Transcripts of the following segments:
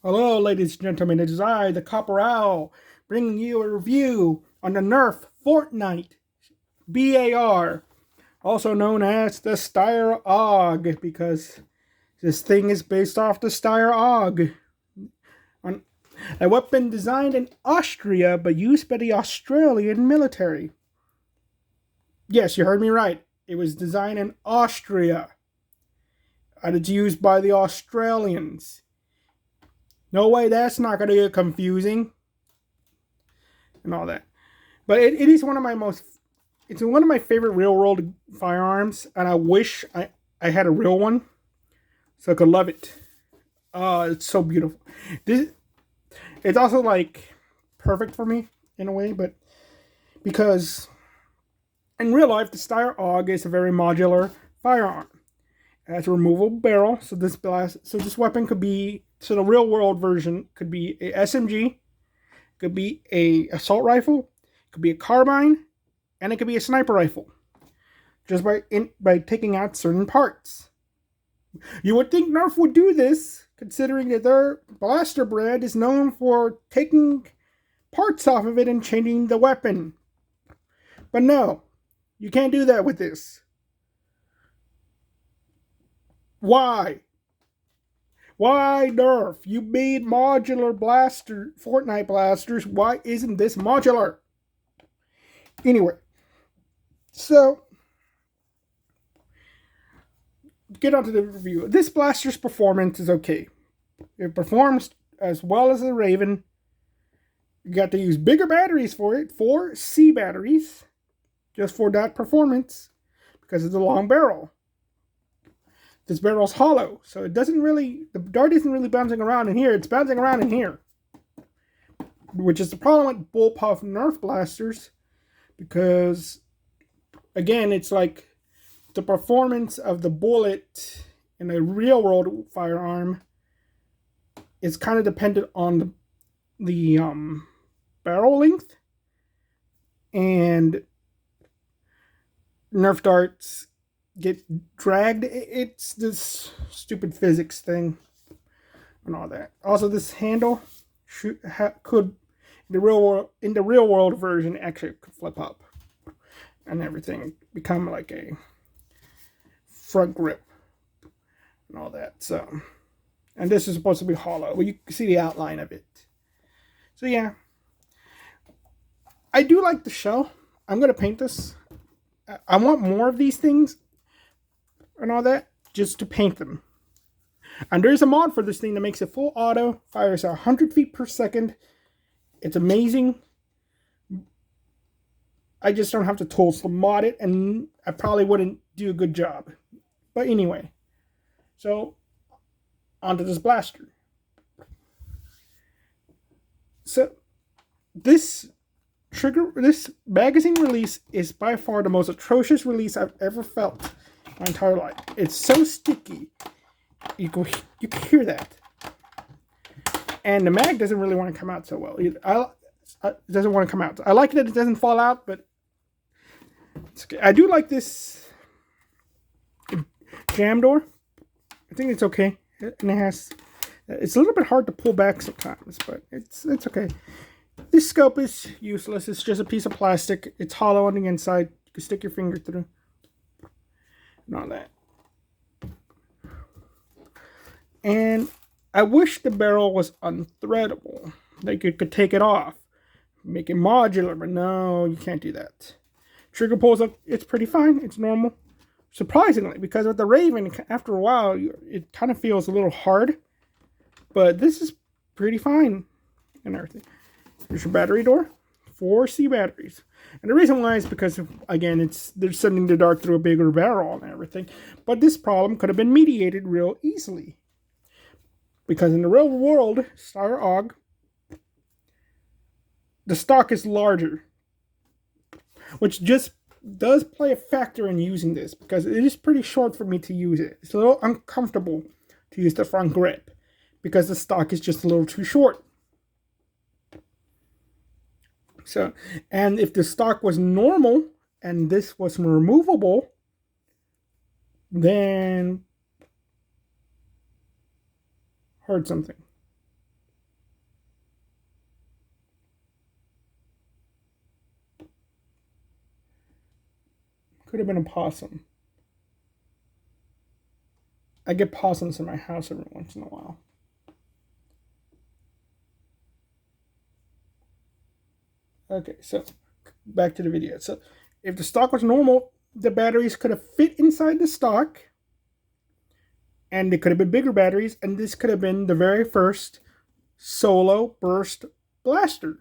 Hello, ladies and gentlemen. It is I, the Copper Owl, bringing you a review on the Nerf Fortnite BAR, also known as the Steyr AUG, because this thing is based off the Steyr AUG, a weapon designed in Austria but used by the Australian military. Yes, you heard me right. It was designed in Austria, and it's used by the Australians. No way, that's not going to get confusing and all that. But it is one of my most, it's one of my favorite real world firearms, and I wish I had a real one so I could love it. It's so beautiful. This it's also like perfect for me in a way, but because in real life the Steyr AUG is a very modular firearm. It has a removable barrel, so this weapon could be, so the real world version could be a SMG, could be a assault rifle, could be a carbine, and it could be a sniper rifle, just by taking out certain parts. You would think Nerf would do this, considering that their blaster brand is known for taking parts off of it and changing the weapon. But no, you can't do that with this. Why? Why, Nerf? You made modular Fortnite blasters. Why isn't this modular? Anyway, so get onto the review. This blaster's performance is okay. It performs as well as the Raven. You got to use bigger batteries for it, 4C batteries, just for that performance, because of the long barrel. This barrel's hollow, so it doesn't really, the dart isn't really bouncing around in here, it's bouncing around in here. Which is the problem with bullpup Nerf blasters, because, again, it's like the performance of the bullet in a real world firearm is kind of dependent on the barrel length, and Nerf darts get dragged. It's this stupid physics thing and all that. Also, this handle could in the real world version actually could flip up and everything, become like a front grip and all that. So, and this is supposed to be hollow. Well, you can see the outline of it. So yeah, I do like the shell. I'm gonna paint this. I want more of these things and all that, just to paint them. And there's a mod for this thing that makes it full auto, fires at 100 feet per second. It's amazing. I just don't have the tools to mod it, and I probably wouldn't do a good job. But anyway, so onto this blaster. So this magazine release is by far the most atrocious release I've ever felt my entire life. It's so sticky. You can hear that. And the mag doesn't really want to come out so well either. It doesn't want to come out. I like that it doesn't fall out, but it's okay. I do like this jam door. I think it's okay. And it's a little bit hard to pull back sometimes, but it's okay. This scope is useless. It's just a piece of plastic. It's hollow on the inside. You can stick your finger through. And all that. And I wish the barrel was unthreadable. Like you could take it off, make it modular, but no, you can't do that. Trigger pulls up, it's pretty fine. It's normal. Surprisingly, because with the Raven, after a while, it kind of feels a little hard. But this is pretty fine and everything. Here's your battery door. 4C batteries. And the reason why is because, again, they're sending the dart through a bigger barrel and everything. But this problem could have been mediated real easily. Because in the real world, Steyr AUG, the stock is larger. Which just does play a factor in using this, because it is pretty short for me to use it. It's a little uncomfortable to use the front grip, because the stock is just a little too short. So, and if the stock was normal and this was removable, then heard something. Could have been a possum. I get possums in my house every once in a while. Okay, so back to the video. So if the stock was normal, the batteries could have fit inside the stock, and they could have been bigger batteries, and this could have been the very first solo burst blaster.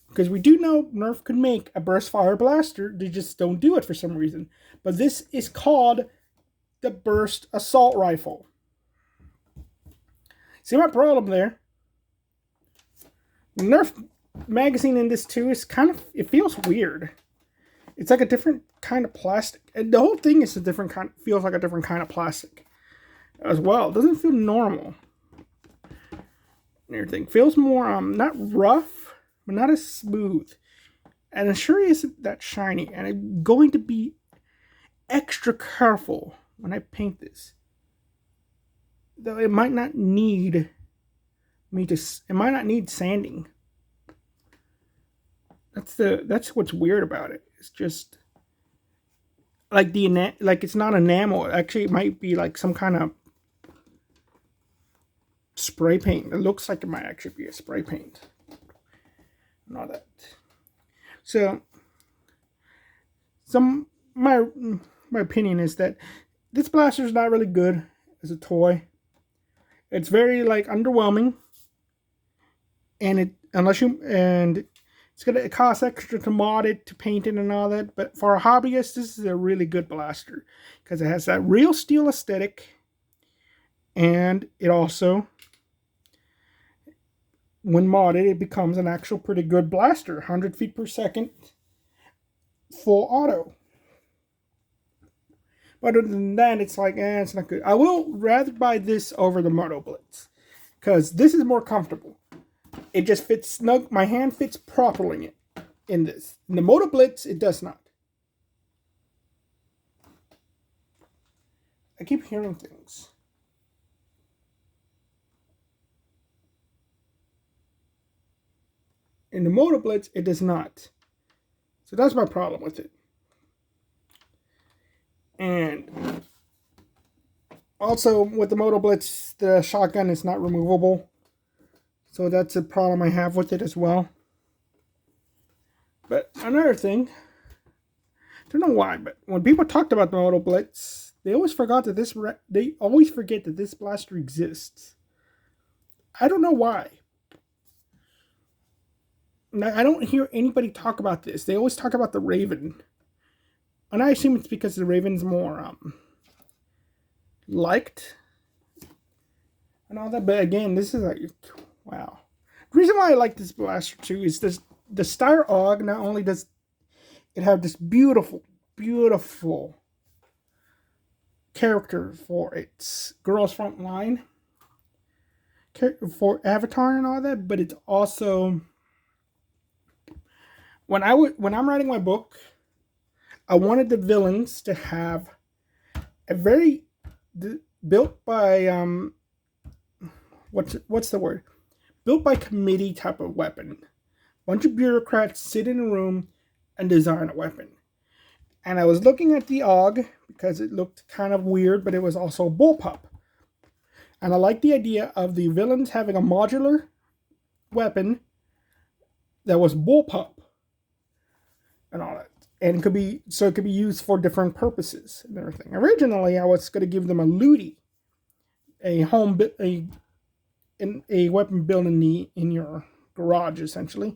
Because we do know Nerf could make a burst fire blaster, they just don't do it for some reason. But this is called the burst assault rifle. See my problem there? The Nerf magazine in this too is kind of, it feels weird. It's like a different kind of plastic. And the whole thing is a different kind, feels like a different kind of plastic as well. It doesn't feel normal. And everything feels more, not rough, but not as smooth. And it sure isn't that shiny. And I'm going to be extra careful when I paint this. Though it might not need sanding. That's what's weird about it. It's just like it's not enamel. Actually, it might be like some kind of spray paint. It looks like it might actually be a spray paint. And all that. So my opinion is that this blaster is not really good as a toy. It's very like underwhelming, and it's gonna cost extra to mod it, to paint it, and all that. But for a hobbyist, this is a really good blaster because it has that real steel aesthetic, and it also, when modded, it becomes an actual pretty good blaster. 100 feet per second, full auto. But other than that, it's like, it's not good. I will rather buy this over the Moto Blitz, because this is more comfortable. It just fits snug. My hand fits properly in this. In the Moto Blitz, it does not. I keep hearing things. In the Moto Blitz, it does not. So that's my problem with it. And also with the Moto Blitz, the shotgun is not removable. So that's a problem I have with it as well. But another thing, I don't know why, but when people talked about the Moto Blitz, they always forget that this blaster exists. I don't know why. I don't hear anybody talk about this. They always talk about the Raven. And I assume it's because the Raven's more liked and all that. But again, this is like, wow. The reason why I like this blaster too is this: the Steyr AUG, not only does it have this beautiful, beautiful character for its girls Frontline for avatar and all that, but it's also, when I'm writing my book, I wanted the villains to have a very built by what's the word? Built by committee type of weapon. Bunch of bureaucrats sit in a room and design a weapon. And I was looking at the AUG because it looked kind of weird, but it was also bullpup. And I like the idea of the villains having a modular weapon that was bullpup and all that. And it could be used for different purposes and everything. Originally, I was going to give them a looty, a weapon built in your garage essentially.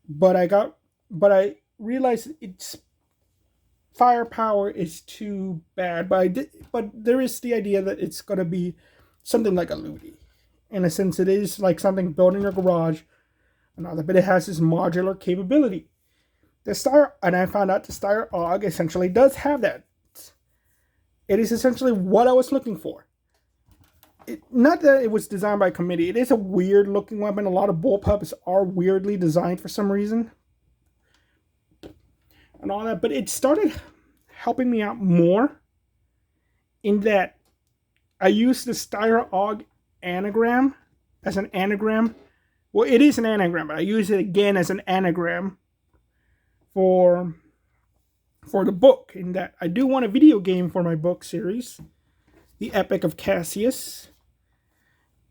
But I realized its firepower is too bad. But there is the idea that it's going to be something like a looty. In a sense, it is like something built in your garage and all that. But it has this modular capability. And I found out the Steyr AUG essentially does have that. It is essentially what I was looking for. Not that it was designed by committee. It is a weird looking weapon. A lot of bullpups are weirdly designed for some reason. And all that. But it started helping me out more in that I used the Steyr AUG anagram as an anagram. Well, it is an anagram, but I use it again as an anagram for for the book, in that I do want a video game for my book series, The Epic of Cassius.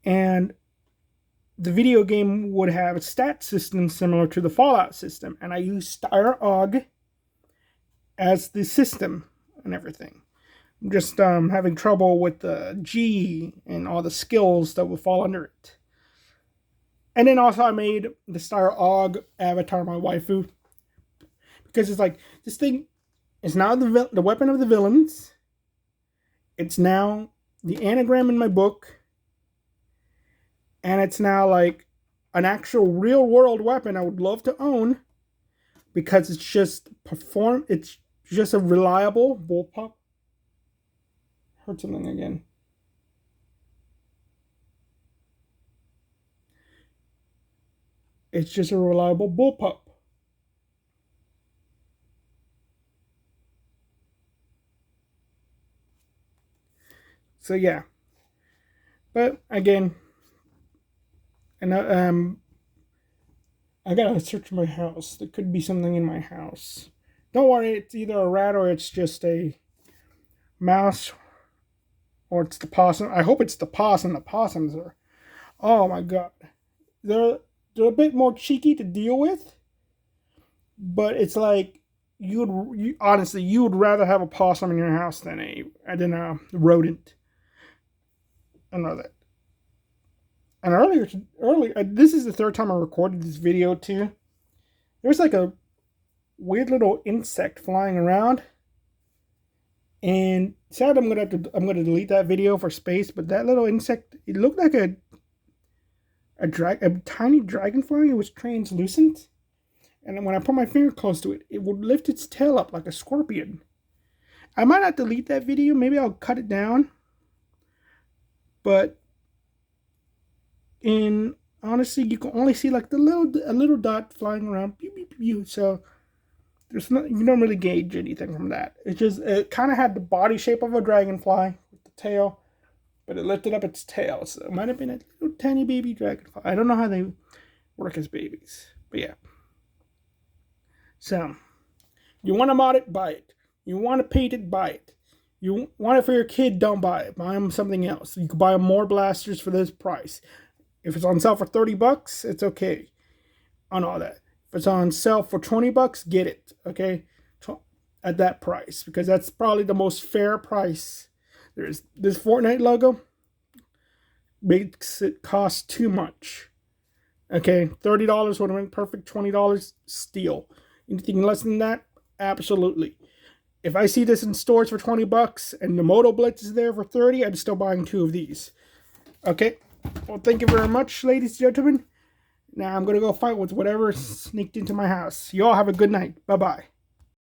And the video game would have a stat system similar to the Fallout system. And I use Steyr AUG as the system and everything. I'm just having trouble with the G and all the skills that will fall under it. And then also I made the Steyr AUG avatar my waifu. Because it's like, this thing is now the weapon of the villains. It's now the anagram in my book. And it's now like an actual real world weapon I would love to own. Because it's just it's just a reliable bullpup. Heard something again. It's just a reliable bullpup. So yeah. But again, and I gotta search my house. There could be something in my house. Don't worry, it's either a rat or it's just a mouse, or it's the possum. I hope it's the possum. The possums are, oh my god, they're a bit more cheeky to deal with. But it's like honestly you would rather have a possum in your house than a rodent. I know that. And earlier, this is the third time I recorded this video too. There's like a weird little insect flying around, and sad I'm gonna delete that video for space. But that little insect, it looked like a tiny dragonfly. It was translucent, and when I put my finger close to it, it would lift its tail up like a scorpion. I might not delete that video. Maybe I'll cut it down. But honestly, you can only see like a little dot flying around. Pew, pew, pew. So you don't really gauge anything from that. It kind of had the body shape of a dragonfly with the tail, but it lifted up its tail. So it might have been a little tiny baby dragonfly. I don't know how they work as babies, but yeah. So you want to mod it, buy it. You want to paint it, buy it. You want it for your kid, don't buy it. Buy them something else. You can buy more blasters for this price. If it's on sale for $30, it's okay. On all that. If it's on sale for $20, get it. Okay? At that price. Because that's probably the most fair price. There's this Fortnite logo makes it cost too much. Okay? $30 would have been perfect. $20, steal. Anything less than that, absolutely. If I see this in stores for $20 and the Moto Blitz is there for $30, I'm still buying 2 of these. Okay? Well, thank you very much, ladies and gentlemen. Now I'm going to go fight with whatever sneaked into my house. You all have a good night. Bye-bye.